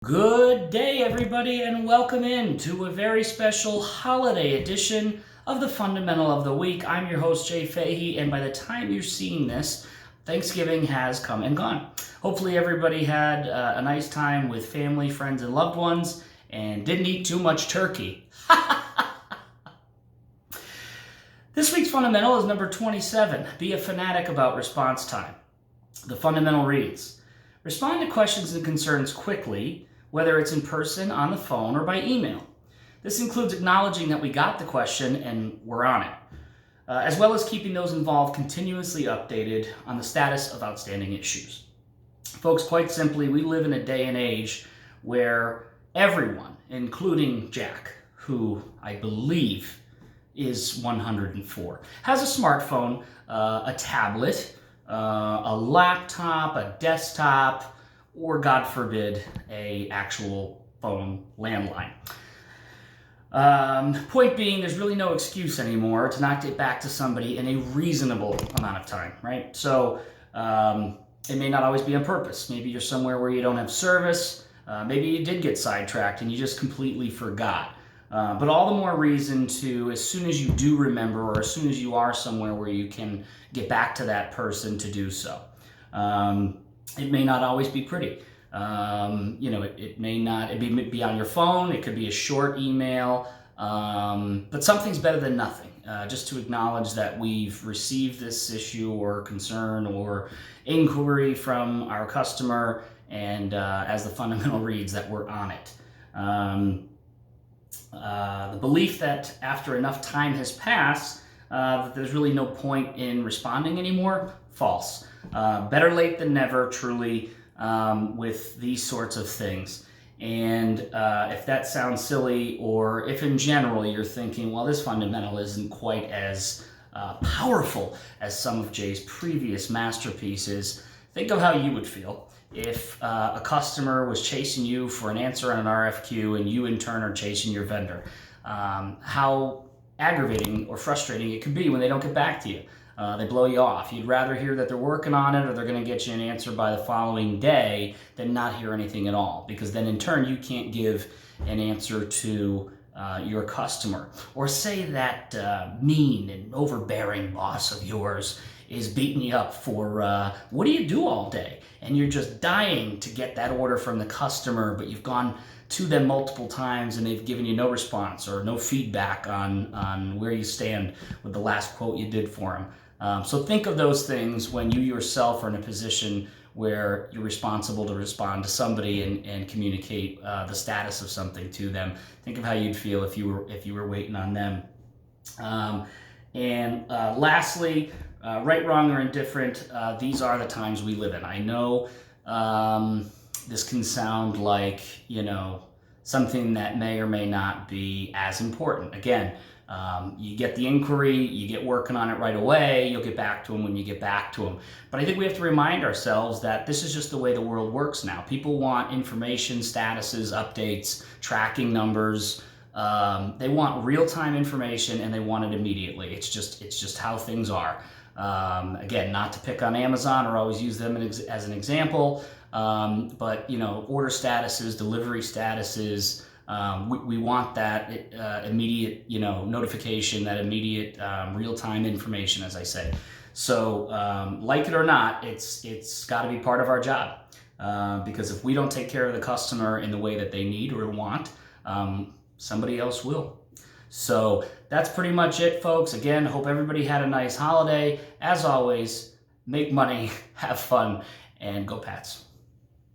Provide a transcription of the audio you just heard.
Good day, everybody, and welcome in to a very special holiday edition of the Fundamental of the Week. I'm your host, Jay Fahey, and by the time you're seeing this, Thanksgiving has come and gone. Hopefully everybody had a nice time with family, friends, and loved ones, and didn't eat too much turkey. This week's Fundamental is number 27, Be a Fanatic About Response Time. The Fundamental reads, respond to questions and concerns quickly, whether it's in person, on the phone, or by email. This includes acknowledging that we got the question and we're on it, as well as keeping those involved continuously updated on the status of outstanding issues. Folks, quite simply, we live in a day and age where everyone, including Jack, who I believe is 104, has a smartphone, a tablet, a laptop, a desktop, or God forbid, a actual phone landline. Point being, there's really no excuse anymore to not get back to somebody in a reasonable amount of time, right? So it may not always be on purpose. Maybe you're somewhere where you don't have service. Maybe you did get sidetracked and you just completely forgot. But all the more reason to, as soon as you do remember, or as soon as you are somewhere where you can get back to that person, to do so. It may not always be pretty. It may not be on your phone. It could be a short email. But something's better than nothing. Just to acknowledge that we've received this issue or concern or inquiry from our customer, and as the fundamental reads, that we're on it. The belief that after enough time has passed, that there's really no point in responding anymore, false. Better late than never, truly, with these sorts of things. And if that sounds silly, or if in general you're thinking, well, this fundamental isn't quite as powerful as some of Jay's previous masterpieces, think of how you would feel if a customer was chasing you for an answer on an RFQ and you in turn are chasing your vendor. How aggravating or frustrating it could be when they don't get back to you. They blow you off. You'd rather hear that they're working on it or they're going to get you an answer by the following day than not hear anything at all, because then in turn you can't give an answer to your customer. Or say that mean and overbearing boss of yours is beating you up for what do you do all day? And you're just dying to get that order from the customer, but you've gone to them multiple times and they've given you no response or no feedback on where you stand with the last quote you did for them. So think of those things when you yourself are in a position where you're responsible to respond to somebody and communicate the status of something to them. Think of how you'd feel if you were waiting on them. Lastly, right, wrong, or indifferent, these are the times we live in. I know this can sound like, something that may or may not be as important. Again, you get the inquiry, you get working on it right away, you'll get back to them when you get back to them. But I think we have to remind ourselves that this is just the way the world works now. People want information, statuses, updates, tracking numbers. They want real-time information and they want it immediately. It's just how things are. Again, not to pick on Amazon or always use them as an example, but order statuses, delivery statuses, we want that immediate notification, that immediate real-time information, as I say. So like it or not, it's got to be part of our job, because if we don't take care of the customer in the way that they need or want, somebody else will. So that's pretty much it, folks. Again, hope everybody had a nice holiday. As always, make money, have fun, and go Pats.